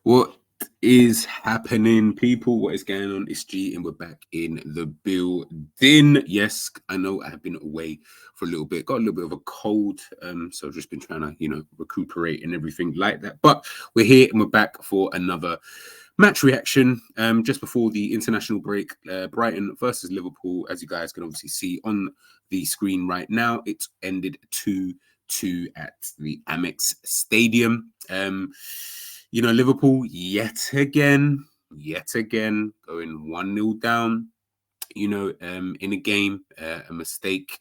What is happening, people? What is going on? It's G, and we're back in the building. Yes, I know I have been away for a little bit, got a little bit of a cold, so I've just been trying to, recuperate and everything like that. But we're here and we're back for another match reaction. Just before the international break, Brighton versus Liverpool, as you guys can obviously see on the screen right now, it ended 2-2 at the Amex Stadium. Liverpool yet again, going 1-0 down, in a game, a mistake.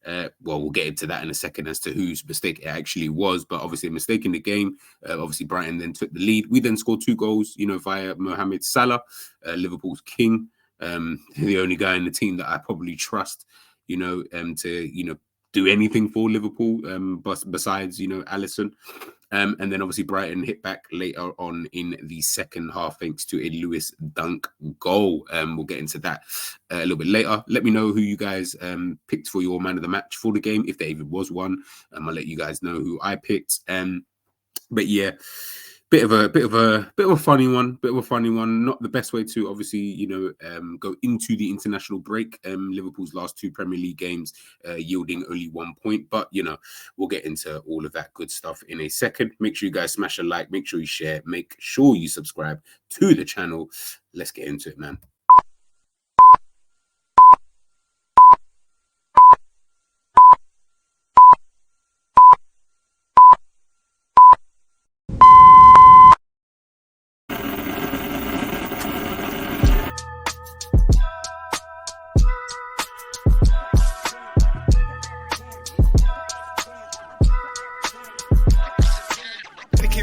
Well, we'll get into that in a second as to whose mistake it actually was, but obviously a mistake in the game. Obviously, Brighton then took the lead. We then scored 2 goals, via Mohamed Salah, Liverpool's king, the only guy in the team that I probably trust, to, do anything for Liverpool, besides, Alisson. And then obviously Brighton hit back later on in the second half thanks to a Lewis Dunk goal. We'll get into that a little bit later. Let me know who you guys picked for your man of the match for the game, if there even was one. I'll let you guys know who I picked. But yeah, bit of a funny one. Not the best way to obviously go into the international break. Liverpool's last 2 Premier League games yielding only 1 point, but we'll get into all of that good stuff in a second. Make sure you guys smash a like, make sure you share, make sure you subscribe to the channel. Let's get into it, man.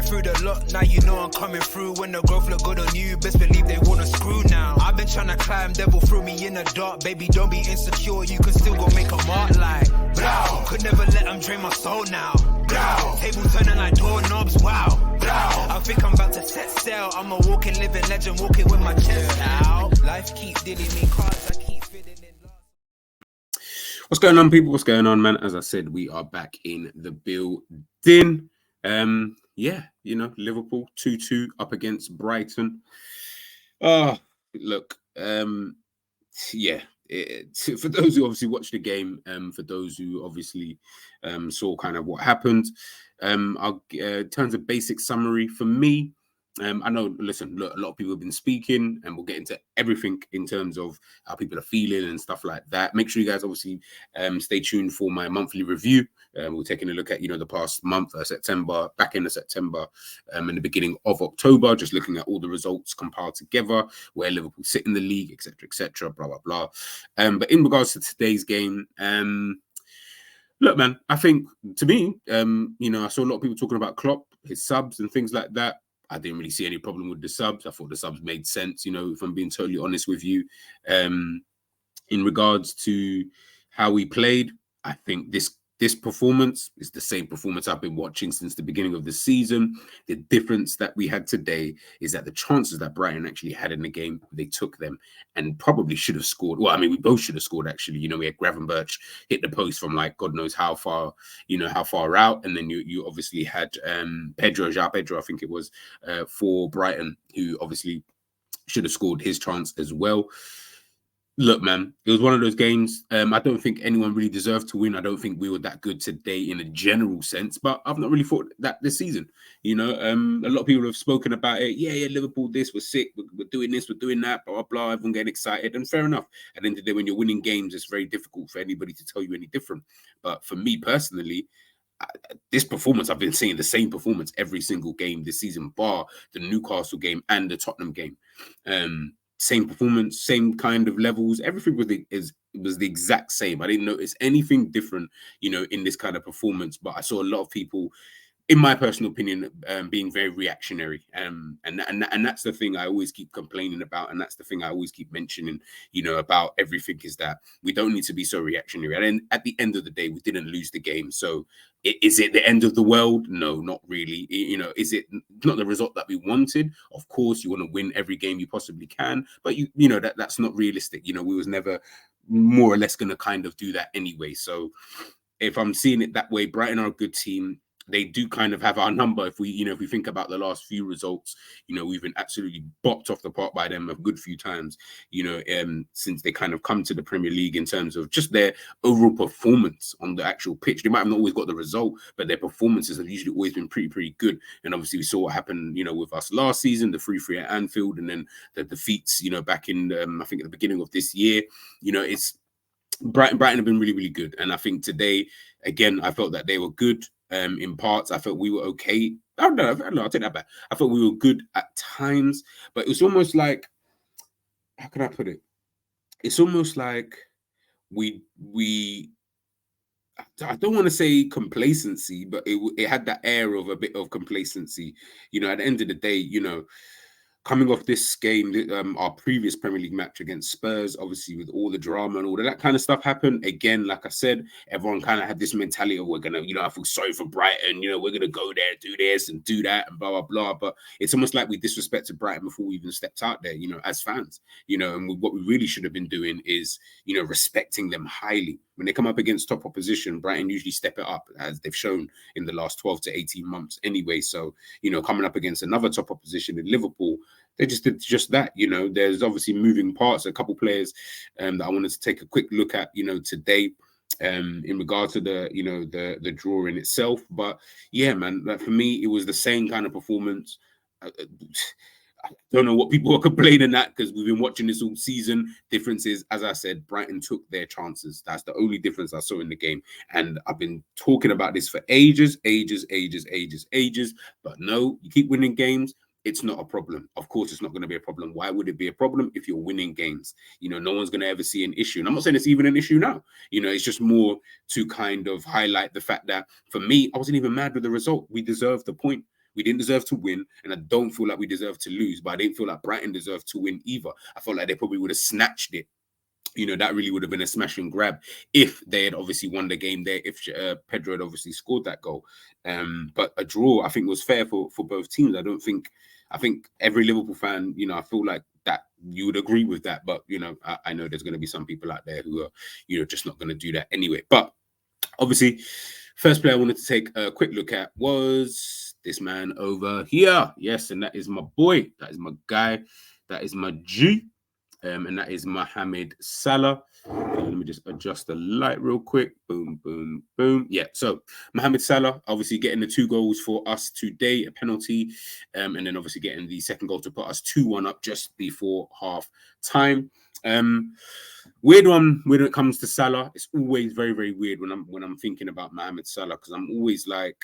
Through the lot, now you know I'm coming through. When the growth look good on you, best believe they wanna screw now. I've been trying to climb, devil threw me in the dark. Baby, don't be insecure, you can still go make a mark like blow. Could never let them drain my soul now. Blow. Table turning like doorknobs, wow. Blow. I think I'm about to set sail. I'm a walking, living legend, walking with my chest out. Life keep dealing me cards, I keep fitting in love. What's going on, people? What's going on, man? As I said, we are back in the building. Liverpool 2-2 up against Brighton. Look, for those who obviously watched the game, for those who obviously saw kind of what happened, I'll in terms of basic summary for me. I know, listen, look, a lot of people have been speaking, and we'll get into everything in terms of how people are feeling and stuff like that. Make sure you guys obviously stay tuned for my monthly review. We're taking a look at, the past month, September, back end of September, and the beginning of October, just looking at all the results compiled together, where Liverpool sit in the league, etc., blah, blah, blah. But in regards to today's game, look, man, I think, to me, I saw a lot of people talking about Klopp, his subs and things like that. I didn't really see any problem with the subs. I thought the subs made sense, if I'm being totally honest with you. In regards to how we played, I think this performance is the same performance I've been watching since the beginning of the season. The difference that we had today is that the chances that Brighton actually had in the game, they took them and probably should have scored. Well, I mean, we both should have scored, actually. We had Gravenberch hit the post from like God knows how far, how far out. And then you obviously had Pedro, I think it was, for Brighton, who obviously should have scored his chance as well. Look, man, it was one of those games. I don't think anyone really deserved to win. I don't think we were that good today in a general sense, but I've not really thought that this season. A lot of people have spoken about it. Yeah, Liverpool, this, we're sick, we're doing this, we're doing that, blah, blah, blah. Everyone getting excited, and fair enough. At the end of the day, when you're winning games, it's very difficult for anybody to tell you any different. But for me personally, this performance, I've been seeing the same performance every single game this season, bar the Newcastle game and the Tottenham game. Same performance, same kind of levels. Everything was the exact same. I didn't notice anything different, in this kind of performance. But I saw a lot of people, in my personal opinion, being very reactionary. And that's the thing I always keep complaining about. And that's the thing I always keep mentioning, about everything, is that we don't need to be so reactionary. And at the end of the day, we didn't lose the game. So is it the end of the world? No, not really. Is it not the result that we wanted? Of course, you want to win every game you possibly can. But, that's not realistic. We was never more or less going to kind of do that anyway. So if I'm seeing it that way, Brighton are a good team. they do kind of have our number. If we think about the last few results, we've been absolutely bopped off the park by them a good few times, since they kind of come to the Premier League, in terms of just their overall performance on the actual pitch. They might have not always got the result, but their performances have usually always been pretty good. And obviously we saw what happened, with us last season, the 3-3 at Anfield, and then the defeats, back in, I think at the beginning of this year. It's Brighton have been really, really good. And I think today, again, I felt that they were good in parts. I felt we were okay. Oh, no, I'll take that back. I felt we were good at times, but it was almost like, how can I put it? It's almost like we I don't want to say complacency, but it had that air of a bit of complacency. At the end of the day, coming off this game, our previous Premier League match against Spurs, obviously with all the drama and all of that kind of stuff happened. Again, like I said, everyone kind of had this mentality of, we're going to, I feel sorry for Brighton, we're going to go there, do this and do that and blah, blah, blah. But it's almost like we disrespected Brighton before we even stepped out there, as fans, and what we really should have been doing is, respecting them highly. When they come up against top opposition, Brighton usually step it up, as they've shown in the last 12 to 18 months anyway. So, coming up against another top opposition in Liverpool, they just did just that. There's obviously moving parts, a couple players that I wanted to take a quick look at, today, in regard to the draw in itself. But yeah, man, like for me, it was the same kind of performance. I don't know what people are complaining at, because we've been watching this all season. Difference is, as I said, Brighton took their chances. That's the only difference I saw in the game. And I've been talking about this for ages. But no, you keep winning games, it's not a problem. Of course, it's not going to be a problem. Why would it be a problem if you're winning games? No one's going to ever see an issue. And I'm not saying it's even an issue now. It's just more to kind of highlight the fact that, for me, I wasn't even mad with the result. We deserved the point. We didn't deserve to win, and I don't feel like we deserve to lose, but I didn't feel like Brighton deserved to win either. I felt like they probably would have snatched it. That really would have been a smash and grab if they had obviously won the game there, if Pedro had obviously scored that goal. But a draw, I think, was fair for both teams. I think every Liverpool fan, I feel like that you would agree with that. But, I know there's going to be some people out there who are, just not going to do that anyway. But obviously, first player I wanted to take a quick look at was this man over here. Yes, and that is my boy. That is my guy. That is my G. And that is Mohamed Salah. Let me just adjust the light real quick. Boom, boom, boom. Yeah, so Mohamed Salah obviously getting the 2 goals for us today, a penalty, and then obviously getting the second goal to put us 2-1 up just before half time. Weird one when it comes to Salah. It's always very, very weird when I'm thinking about Mohamed Salah, because I'm always like,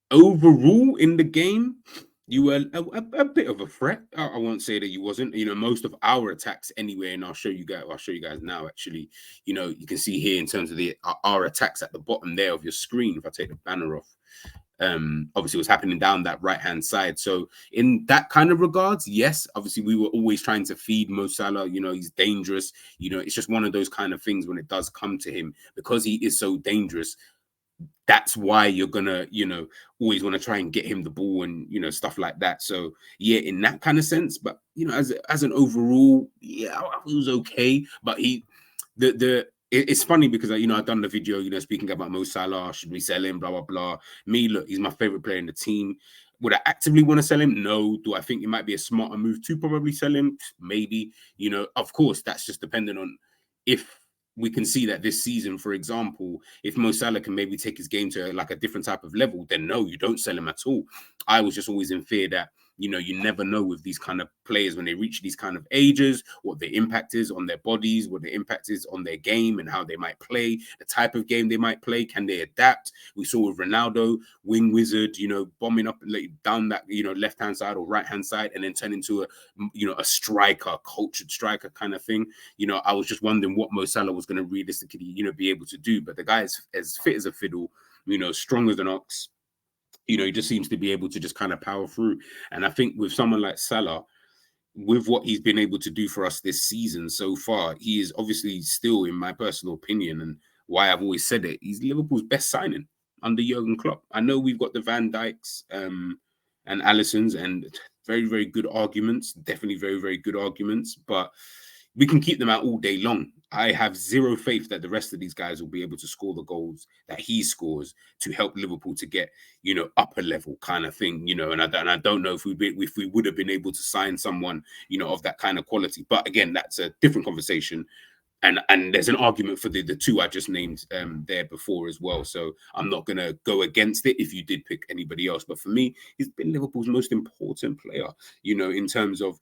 overall in the game, you were a bit of a threat. I won't say that you wasn't. Most of our attacks anyway, and I'll show you guys now. Actually, you can see here in terms of our attacks at the bottom there of your screen. If I take the banner off, obviously what's happening down that right hand side. So in that kind of regards, yes, obviously we were always trying to feed Mo Salah. He's dangerous. It's just one of those kind of things when it does come to him, because he is so dangerous. That's why you're gonna, always want to try and get him the ball and, stuff like that. So yeah, in that kind of sense. But as an overall, yeah, it was okay. But it's funny because I've done the video, speaking about Mo Salah, should we sell him, blah blah blah. Me, look, he's my favorite player in the team. Would I actively want to sell him? No. Do I think it might be a smarter move to probably sell him? Maybe. Of course, that's just dependent on if we can see that this season, for example, if Mo Salah can maybe take his game to like a different type of level, then no, you don't sell him at all. I was just always in fear that, you never know with these kind of players when they reach these kind of ages, what the impact is on their bodies, what the impact is on their game and how they might play, the type of game they might play. Can they adapt? We saw with Ronaldo, wing wizard, bombing up down that, left-hand side or right-hand side, and then turn into a striker, cultured striker kind of thing. I was just wondering what Mo Salah was going to realistically, be able to do. But the guy is as fit as a fiddle, strong as an ox. He just seems to be able to just kind of power through. And I think with someone like Salah, with what he's been able to do for us this season so far, he is obviously still, in my personal opinion, and why I've always said it, he's Liverpool's best signing under Jurgen Klopp. I know we've got the Van Dijks and Alissons, and very, very good arguments, definitely very, very good arguments, but we can keep them out all day long. I have zero faith that the rest of these guys will be able to score the goals that he scores to help Liverpool to get, upper level kind of thing, and I don't know if we would have been able to sign someone, of that kind of quality. But again, that's a different conversation. And there's an argument for the two I just named there before as well. So I'm not going to go against it if you did pick anybody else. But for me, he's been Liverpool's most important player, in terms of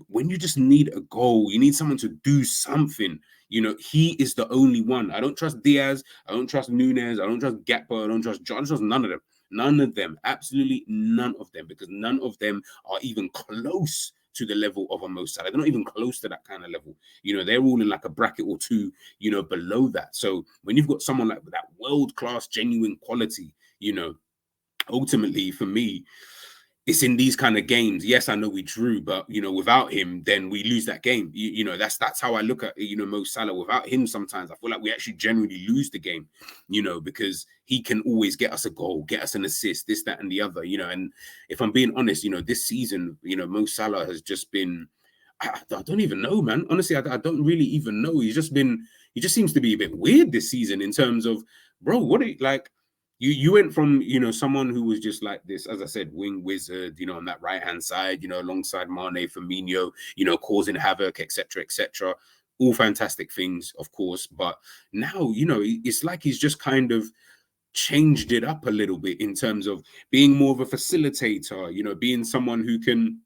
when you just need a goal, you need someone to do something. He is the only one. I don't trust Diaz. I don't trust Nunez. I don't trust Gakpo. I don't trust John. I don't trust none of them. None of them. Absolutely none of them. Because none of them are even close to the level of a Mo Salah. They're not even close to that kind of level. They're all in like a bracket or two, below that. So when you've got someone like that world-class, genuine quality, ultimately for me, it's in these kind of games. Yes, I know we drew, but without him, then we lose that game. That's how I look at Mo Salah. Without him, sometimes I feel like we actually generally lose the game. Because he can always get us a goal, get us an assist, this, that, and the other. And if I'm being honest, this season, Mo Salah has just been. I don't even know, man. Honestly, I don't really even know. He just seems to be a bit weird this season in terms of, bro, what are you like? You went from, someone who was just like this, as I said, wing wizard, on that right-hand side, alongside Mane, Firmino, causing havoc, etc. All fantastic things, of course. But now, it's like he's just kind of changed it up a little bit in terms of being more of a facilitator, being someone who can,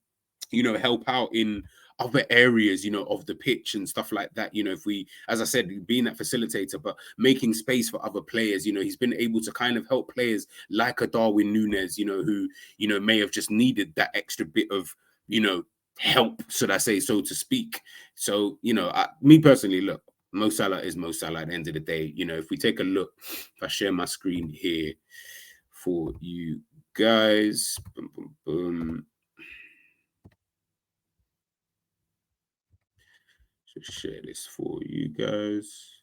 help out in other areas, of the pitch and stuff like that. If we, as I said, being that facilitator, but making space for other players, he's been able to kind of help players like a Darwin Nunez, who, may have just needed that extra bit of, help, should I say, so to speak. So, me personally, look, Mo Salah is Mo Salah at the end of the day. If we take a look, if I share my screen here for you guys, boom, boom, boom. Share this for you guys.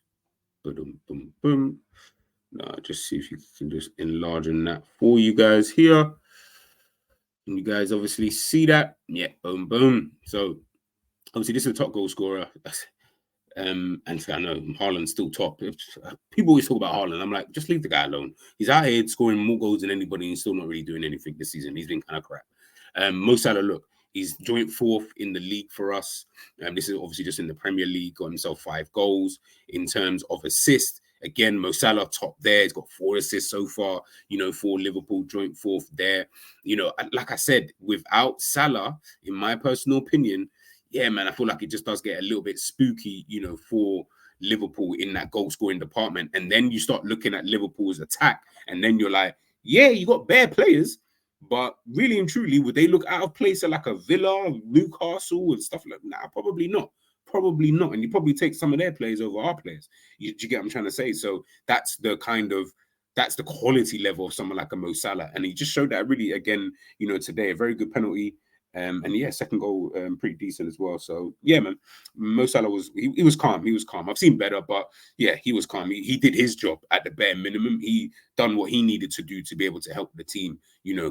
Boom, boom, boom. Now, just see if you can just enlarge on that for you guys here. And you guys obviously see that. Yeah, boom, boom. So, obviously, this is a top goal scorer. And I know Haaland's still top. People always talk about Haaland. I'm like, just leave the guy alone. He's out here scoring more goals than anybody and he's still not really doing anything this season. He's been kind of crap. Mo Salah, look, he's joint fourth in the league for us. This is obviously just in the Premier League, got himself 5 goals. In terms of assists, again, Mo Salah top there. He's got 4 assists so far, for Liverpool, joint fourth there. Like I said, without Salah, in my personal opinion, yeah, man, I feel like it just does get a little bit spooky, for Liverpool in that goal scoring department. And then you start looking at Liverpool's attack and then you're like, yeah, you got bare players. But really and truly, would they look out of place at like a Villa, Newcastle, and stuff like that? Nah, probably not. Probably not. And you probably take some of their players over our players. Do you get what I'm trying to say? So that's the quality level of someone like a Mo Salah. And he just showed that really again, today. A very good penalty. And yeah, second goal, pretty decent as well. So yeah, man, Mo Salah was calm. He was calm. I've seen better, but yeah, he was calm. He did his job at the bare minimum. He done what he needed to do to be able to help the team,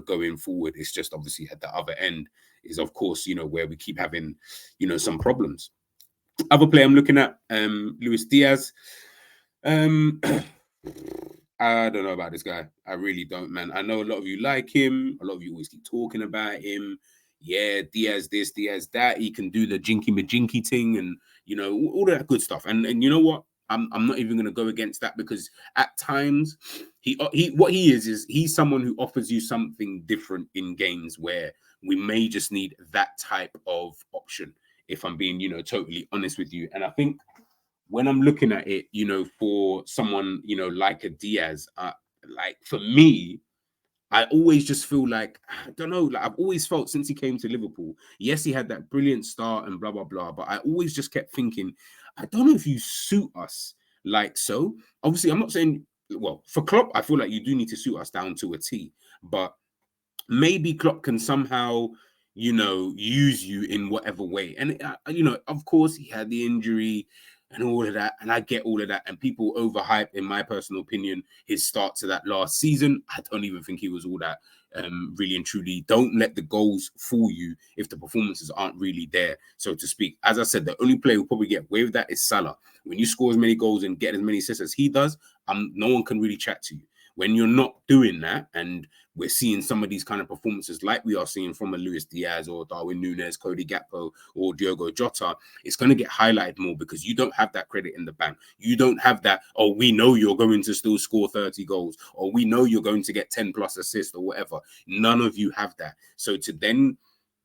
going forward. It's just obviously at the other end is of course, where we keep having, some problems. Other player I'm looking at, Luis Diaz. I don't know about this guy. I really don't, man. I know a lot of you like him. A lot of you always keep talking about him. Yeah, Diaz this, Diaz that. He can do the jinky majinky thing and, all that good stuff. And you know what? I'm not even going to go against that because at times he's someone who offers you something different in games where we may just need that type of option, if I'm being, totally honest with you. And I think when I'm looking at it, for someone, like a Diaz, like for me, I always just feel like, I don't know, like I've always felt since he came to Liverpool, yes, he had that brilliant start and blah, blah, blah, but I always just kept thinking, I don't know if you suit us like so. Obviously, I'm not saying, well, for Klopp, I feel like you do need to suit us down to a T, but maybe Klopp can somehow, use you in whatever way. And, of course, he had the injury and all of that. And I get all of that. And people overhype, in my personal opinion, his start to that last season. I don't even think he was all that really and truly. Don't let the goals fool you if the performances aren't really there, so to speak. As I said, the only player who probably get away with that is Salah. When you score as many goals and get as many assists as he does, no one can really chat to you. When you're not doing that, and we're seeing some of these kind of performances like we are seeing from a Luis Diaz or Darwin Núñez, Cody Gakpo, or Diogo Jota, it's going to get highlighted more because you don't have that credit in the bank. You don't have that, oh, we know you're going to still score 30 goals, or we know you're going to get 10 plus assists or whatever. None of you have that. So to then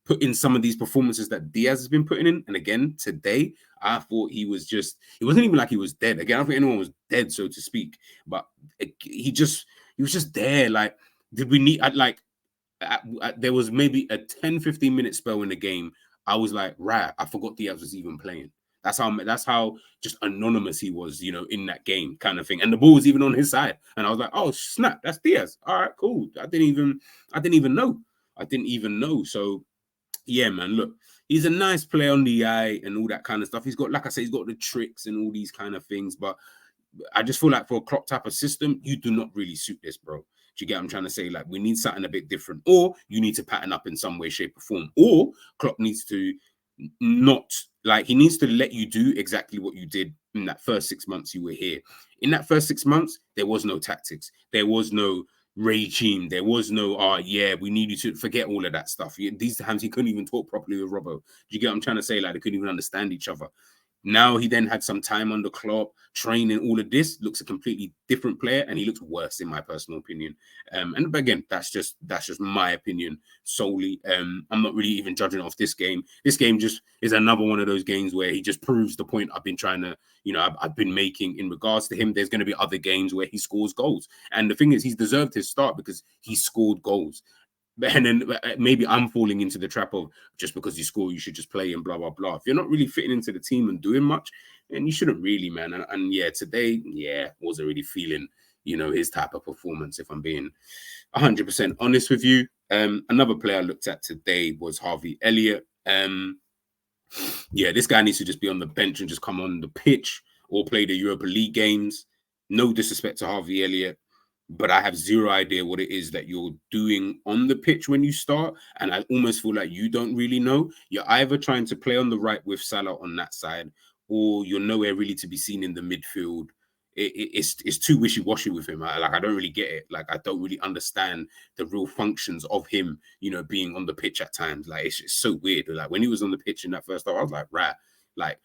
put in some of these performances that Diaz has been putting in, and again, today, I thought he was just, it wasn't even like he was dead. Again, I don't think anyone was dead, so to speak, but he was just there. Like, did we need, there was maybe a 10-15 minute spell in the game. I was like, right, I forgot Diaz was even playing. That's how just anonymous he was, in that game kind of thing. And the ball was even on his side. And I was like, oh, snap, that's Diaz. All right, cool. I didn't even know. So yeah, man, look, he's a nice player on the eye and all that kind of stuff. He's got, like I say, he's got the tricks and all these kind of things. But I just feel like for a Klopp type of system, you do not really suit this, bro. Do you get what I'm trying to say? Like, we need something a bit different, or you need to pattern up in some way, shape, or form, or Klopp needs to he needs to let you do exactly what you did in that first 6 months you were here. In that first 6 months, there was no tactics. There was no regime. There was no, we need you to forget all of that stuff. These times he couldn't even talk properly with Robbo. Do you get what I'm trying to say? Like, they couldn't even understand each other. Now he then had some time under Klopp, training, all of this, looks a completely different player, and he looks worse in my personal opinion. And again, that's just my opinion solely. I'm not really even judging off this game. This game just is another one of those games where he just proves the point I've been trying to, I've been making in regards to him. There's going to be other games where he scores goals. And the thing is, he's deserved his start because he scored goals. And then maybe I'm falling into the trap of just because you score, you should just play and blah, blah, blah. If you're not really fitting into the team and doing much, then you shouldn't really, man. And yeah, today, wasn't really feeling, his type of performance, if I'm being 100% honest with you. Another player I looked at today was Harvey Elliott. This guy needs to just be on the bench and just come on the pitch or play the Europa League games. No disrespect to Harvey Elliott, but I have zero idea what it is that you're doing on the pitch when you start. And I almost feel like you don't really know. You're either trying to play on the right with Salah on that side, or you're nowhere really to be seen in the midfield. It's too wishy-washy with him. I don't really get it. Like, I don't really understand the real functions of him, being on the pitch at times. Like, it's just so weird. Like, when he was on the pitch in that first half, I was like, right, like,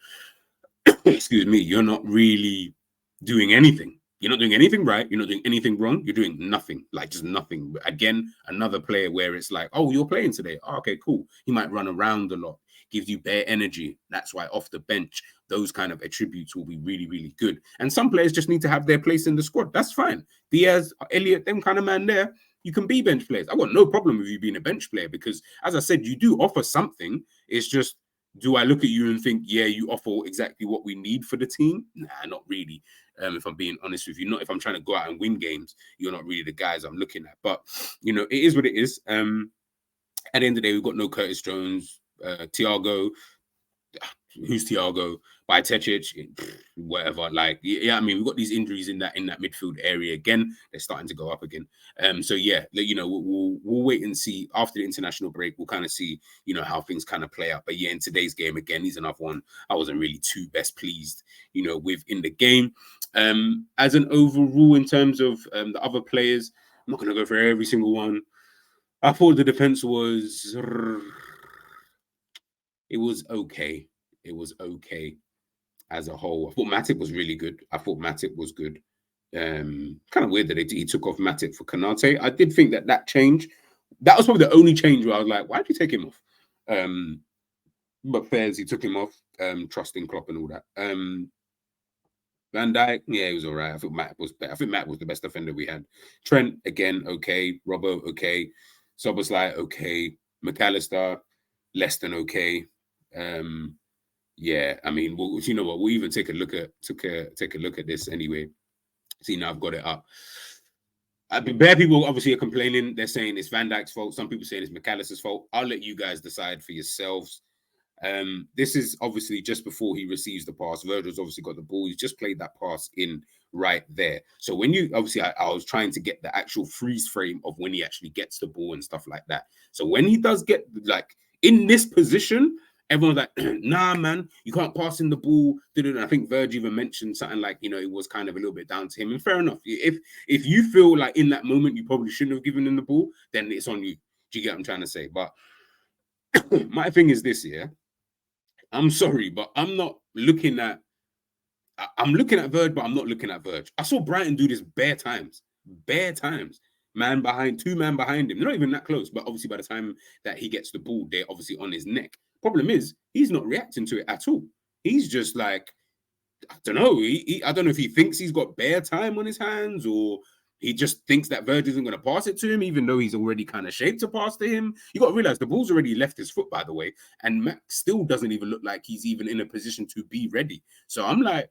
excuse me, you're not really doing anything. You're not doing anything right. You're not doing anything wrong. You're doing nothing, like just nothing. Again, another player where it's like, oh, you're playing today. Oh, okay, cool. He might run around a lot, gives you bare energy. That's why off the bench, those kind of attributes will be really, really good. And some players just need to have their place in the squad. That's fine. Diaz, Elliott, them kind of man there, you can be bench players. I've got no problem with you being a bench player because, as I said, you do offer something. It's just, do I look at you and think, yeah, you offer exactly what we need for the team? Nah, not really. If I'm being honest with you, not if I'm trying to go out and win games, you're not really the guys I'm looking at. But, it is what it is. At the end of the day, we've got no Curtis Jones, Thiago. Who's Thiago? Bajcetic, whatever. Like, I mean, we've got these injuries in that midfield area again. They're starting to go up again. So yeah, we'll wait and see after the international break. We'll kind of see, how things kind of play out. But yeah, in today's game again, he's another one I wasn't really too best pleased, with in the game. As an overall, in terms of the other players, I'm not going to go for every single one. I thought the defense was. It was okay. It was okay as a whole. I thought Matip was really good. Kind of weird that he took off Matip for Konate. I did think that change, that was probably the only change where I was like, why did you take him off? But fairs, he took him off, trusting Klopp and all that. Van Dijk, yeah, he was all right. I think Matt was better. I think Matt was the best defender we had. Trent, again, okay. Robbo, okay. Szoboszlai, okay. McAllister, less than okay. Yeah, I mean, you know what? We'll even take a look at this anyway. See, now I've got it up. Bare people obviously are complaining. They're saying it's Van Dijk's fault. Some people saying it's McAllister's fault. I'll let you guys decide for yourselves. This is obviously just before he receives the pass. Virgil's obviously got the ball. He's just played that pass in right there. So when you obviously, I was trying to get the actual freeze frame of when he actually gets the ball and stuff like that. So when he does get like in this position, everyone's like, nah, man, you can't pass in the ball. I think Virgil even mentioned something like, it was kind of a little bit down to him. And fair enough. If you feel like in that moment you probably shouldn't have given him the ball, then it's on you. Do you get what I'm trying to say? But my thing is this, yeah. I'm sorry, but I'm looking at Verge, but I'm not looking at Verge. I saw Brighton do this bare times. Two man behind him. They're not even that close, but obviously by the time that he gets the ball, they're obviously on his neck. Problem is, he's not reacting to it at all. He's just like, I don't know. I don't know if he thinks he's got bare time on his hands or he just thinks that Virgil isn't going to pass it to him, even though he's already kind of shaped to pass to him. You got to realize the ball's already left his foot, by the way, and Max still doesn't even look like he's even in a position to be ready. So I'm like,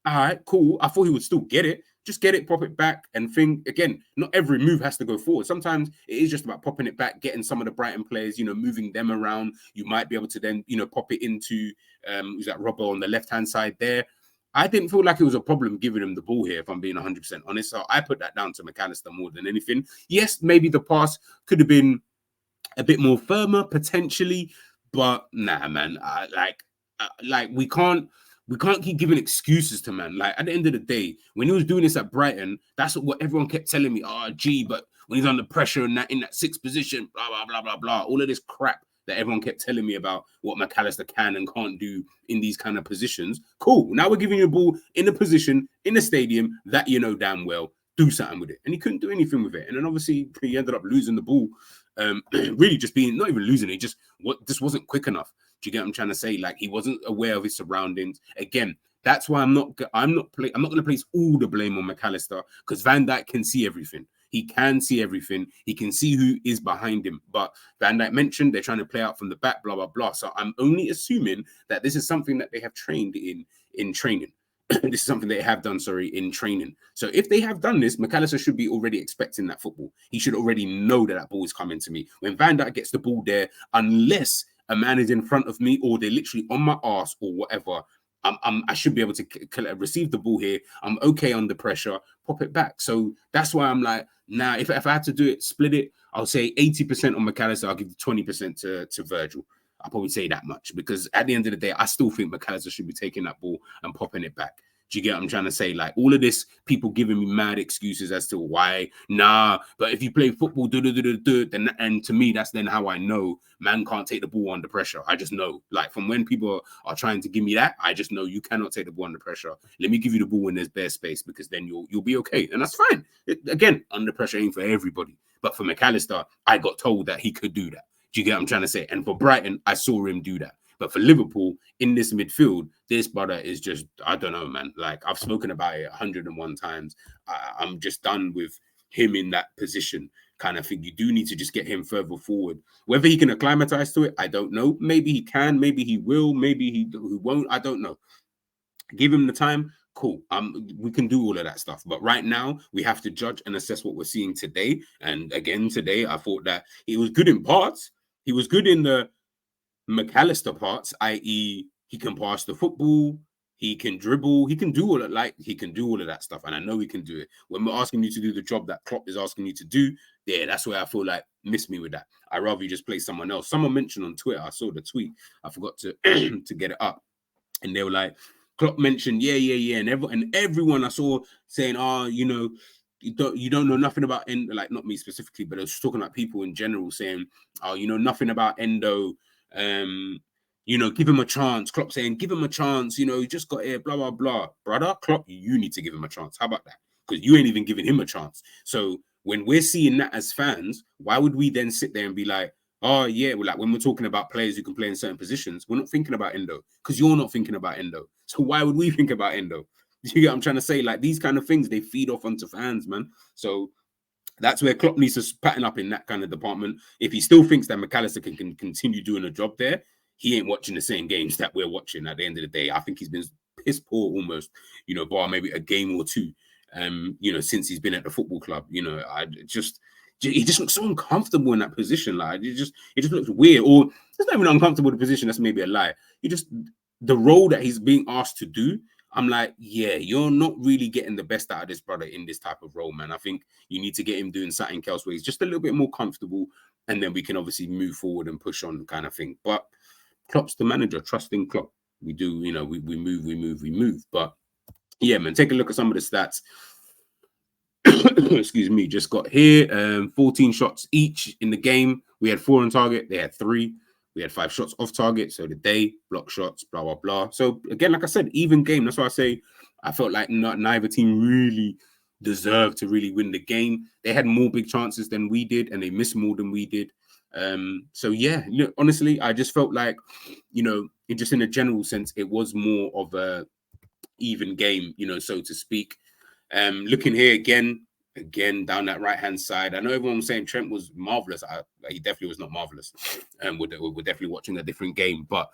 all right, cool. I thought he would still get it. Just get it, pop it back, and think again. Not every move has to go forward. Sometimes it is just about popping it back, getting some of the Brighton players, moving them around. You might be able to then, pop it into who's that Robbo on the left-hand side there. I didn't feel like it was a problem giving him the ball here, if I'm being 100% honest. So I put that down to McAllister more than anything. Yes, maybe the pass could have been a bit more firmer potentially, but nah, man. We can't keep giving excuses to man. Like at the end of the day, when he was doing this at Brighton, that's what everyone kept telling me. Oh, gee, but when he's under pressure in that sixth position, blah blah blah blah blah, all of this crap that everyone kept telling me about what McAllister can and can't do in these kind of positions. Cool. Now we're giving you a ball in a position in a stadium that you know damn well. Do something with it, and he couldn't do anything with it. And then obviously he ended up losing the ball. Really, just being not even losing it, just wasn't quick enough. Do you get what I'm trying to say? Like he wasn't aware of his surroundings. Again, that's why I'm not going to place all the blame on McAllister because Van Dijk can see everything. He can see everything. He can see who is behind him. But Van Dijk mentioned they're trying to play out from the back, blah blah blah. So I'm only assuming that this is something that they have trained in training. This is something they have done, in training. So if they have done this, McAllister should be already expecting that football. He should already know that ball is coming to me. When Van Dijk gets the ball there, unless a man is in front of me or they're literally on my ass or whatever, I should be able to receive the ball here. I'm okay under pressure, pop it back. So that's why I'm like, nah, if I had to do it, split it, I'll say 80% on McAllister, I'll give 20% to Virgil. I'll probably say that much because at the end of the day, I still think McAllister should be taking that ball and popping it back. Do you get what I'm trying to say? Like all of this, people giving me mad excuses as to why, nah, but if you play football, then, and to me, that's then how I know man can't take the ball under pressure. I just know, like from when people are trying to give me that, I just know you cannot take the ball under pressure. Let me give you the ball when there's bare space because then you'll be okay. And that's fine. Again, under pressure ain't for everybody. But for McAllister, I got told that he could do that. Do you get what I'm trying to say? And for Brighton, I saw him do that. But for Liverpool, in this midfield, this brother is just, I don't know, man. Like, I've spoken about it 101 times. I'm just done with him in that position kind of thing. You do need to just get him further forward. Whether he can acclimatize to it, I don't know. Maybe he can, maybe he will, maybe he won't. I don't know. Give him the time. Cool. We can do all of that stuff. But right now, we have to judge and assess what we're seeing today. And again, today, I thought that he was good in parts. He was good in the McAllister parts, i.e., he can pass the football, he can dribble, he can do all that. He can do all of that stuff, and I know he can do it. When we're asking you to do the job that Klopp is asking you to do, yeah, that's where I feel like miss me with that. I'd rather you just play someone else. Someone mentioned on Twitter, I saw the tweet, I forgot to to get it up, and they were like, Klopp mentioned, yeah, and everyone I saw saying, you don't know nothing about Endo, like not me specifically, but I was talking about people in general saying, you know nothing about Endo. Give him a chance. Klopp saying, give him a chance. You just got here, blah, blah, blah. Brother, Klopp, you need to give him a chance. How about that? Because you ain't even giving him a chance. So when we're seeing that as fans, why would we then sit there and be like, oh, yeah, like when we're talking about players who can play in certain positions, we're not thinking about Endo because you're not thinking about Endo. So why would we think about Endo? You get what I'm trying to say? Like these kind of things, they feed off onto fans, man. So that's where Klopp needs to pattern up in that kind of department. If he still thinks that McAllister can continue doing a job there, he ain't watching the same games that we're watching at the end of the day. I think he's been piss poor almost, bar maybe a game or two, since he's been at the football club. he just looks so uncomfortable in that position. Like it just looks weird. Or it's not even uncomfortable in the position. That's maybe a lie. The role that he's being asked to do, I'm like, yeah, you're not really getting the best out of this brother in this type of role, man. I think you need to get him doing something else where he's just a little bit more comfortable, and then we can obviously move forward and push on kind of thing. But Klopp's the manager, trusting Klopp. We do, we move. But yeah, man, take a look at some of the stats. Excuse me, just got here. 14 shots each in the game. We had 4 on target. They had 3. We had 5 shots off target. So the day, block shots, blah, blah, blah. So again, like I said, even game. That's why I say I felt like neither team really deserved to really win the game. They had more big chances than we did, and they missed more than we did. So yeah, look, honestly, I just felt like, in a general sense, it was more of a even game, so to speak. Looking here again down that right hand side. I know everyone was saying Trent was marvelous. He definitely was not marvelous. We're definitely watching a different game. But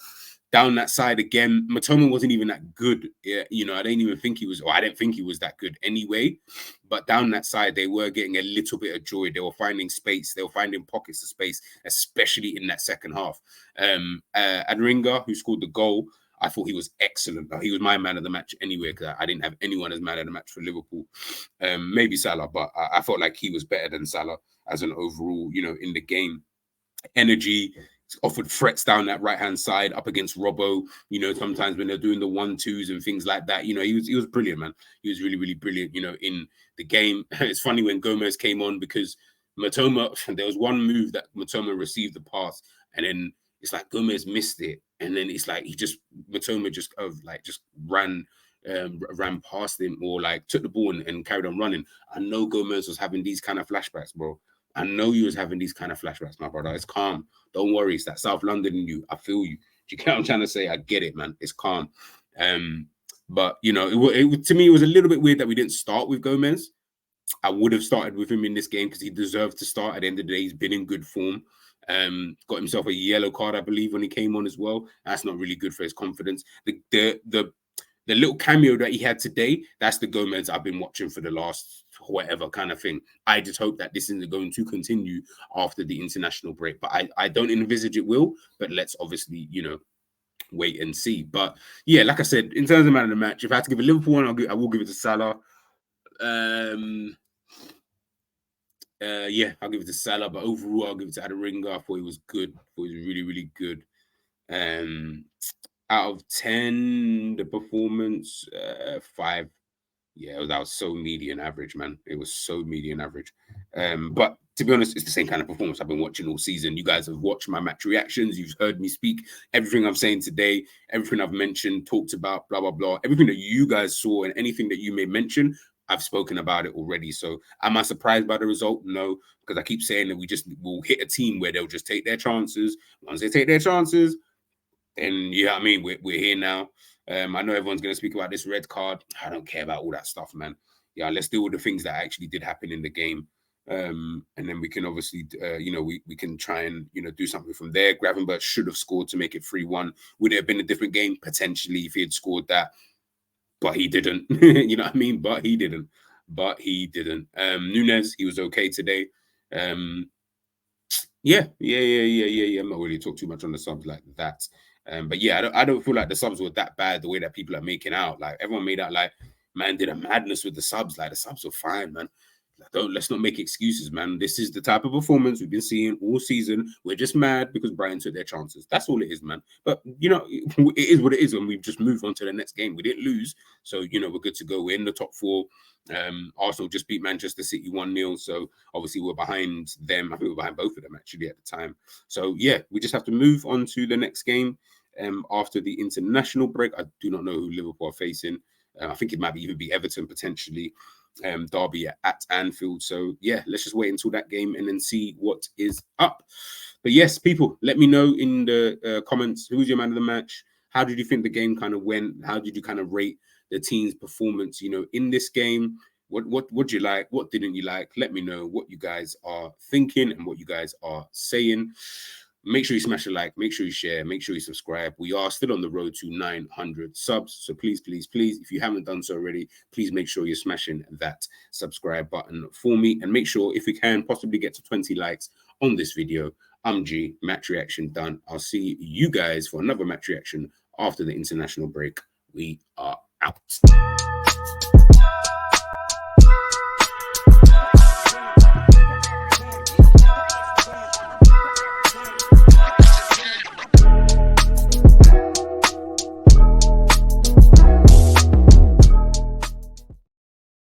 down that side again, Matoma wasn't even that good. Yeah, I didn't even think he was, or I didn't think he was that good anyway. But down that side, they were getting a little bit of joy. They were finding space. They were finding pockets of space, especially in that second half. Adringa, who scored the goal, I thought he was excellent. He was my man of the match anyway, because I didn't have anyone as man of the match for Liverpool. Maybe Salah, but I felt like he was better than Salah as an overall, in the game. Energy, offered threats down that right-hand side up against Robbo. Sometimes when they're doing the 1-2s and things like that, he was brilliant, man. He was really, really brilliant, in the game. It's funny when Gomez came on because Matoma, there was one move that Matoma received the pass, and then it's like Gomez missed it, and then it's like Matoma just ran past him, or like took the ball and carried on running. I know Gomez was having these kind of flashbacks, bro. I know you was having these kind of flashbacks, my brother. It's calm. Don't worry. It's that South London in you. I feel you. Do you get what I'm trying to say? I get it, man. It's calm. But to me, it was a little bit weird that we didn't start with Gomez. I would have started with him in this game because he deserved to start. At the end of the day, he's been in good form. Got himself a yellow card, I believe, when he came on as well. That's not really good for his confidence. The little cameo that he had today, that's the Gomez I've been watching for the last whatever kind of thing. I just hope that this isn't going to continue after the international break. But I don't envisage it will. But let's obviously, wait and see. But yeah, like I said, in terms of man of the match, if I had to give a Liverpool one, I will give it to Salah. Yeah, I'll give it to Salah, but overall, I'll give it to Aderinga. I thought he was good. I thought he was really, really good. Out of 10, the performance, 5. Yeah, that was so median average, man. It was so median average. But to be honest, it's the same kind of performance I've been watching all season. You guys have watched my match reactions. You've heard me speak. Everything I'm saying today, everything I've mentioned, talked about, blah, blah, blah. Everything that you guys saw and anything that you may mention, I've spoken about it already. So am I surprised by the result? No, because I keep saying that we'll hit a team where they'll just take their chances. Once they take their chances, then we're here now. I know everyone's going to speak about this red card. I don't care about all that stuff, man. Yeah, let's deal with the things that actually did happen in the game. And then we can obviously, we can try and, do something from there. Gravenberch should have scored to make it 3-1. Would it have been a different game? Potentially, if he had scored that. But he didn't. You know what I mean? But he didn't. Nunes, he was okay today. Yeah. I'm not really talk too much on the subs like that. But yeah, I don't feel like the subs were that bad the way that people are making out. Like everyone made out like man did a madness with the subs. Like the subs were fine, man. Let's not make excuses, man. This is the type of performance we've been seeing all season. We're just mad because Brighton took their chances. That's all it is, man. But it is what it is, and we've just moved on to the next game. We didn't lose, so we're good to go. We're in the top 4. Arsenal just beat Manchester City 1-0, so obviously we're behind them. I think we're behind both of them actually at the time. So yeah, we just have to move on to the next game after the international break. I do not know who Liverpool are facing. I think it might even be Everton potentially. Derby at Anfield. So yeah, let's just wait until that game and then see what is up. But yes, people, let me know in the comments, who's your man of the match? How did you think the game kind of went? How did you kind of rate the team's performance, in this game? What did you like? What didn't you like? Let me know what you guys are thinking and what you guys are saying. Make sure you smash a like, make sure you share, make sure you subscribe. We are still on the road to 900 subs. So please, please, please, if you haven't done so already, please make sure you're smashing that subscribe button for me. And make sure, if we can, possibly get to 20 likes on this video. I'm G, match reaction done. I'll see you guys for another match reaction after the international break. We are out.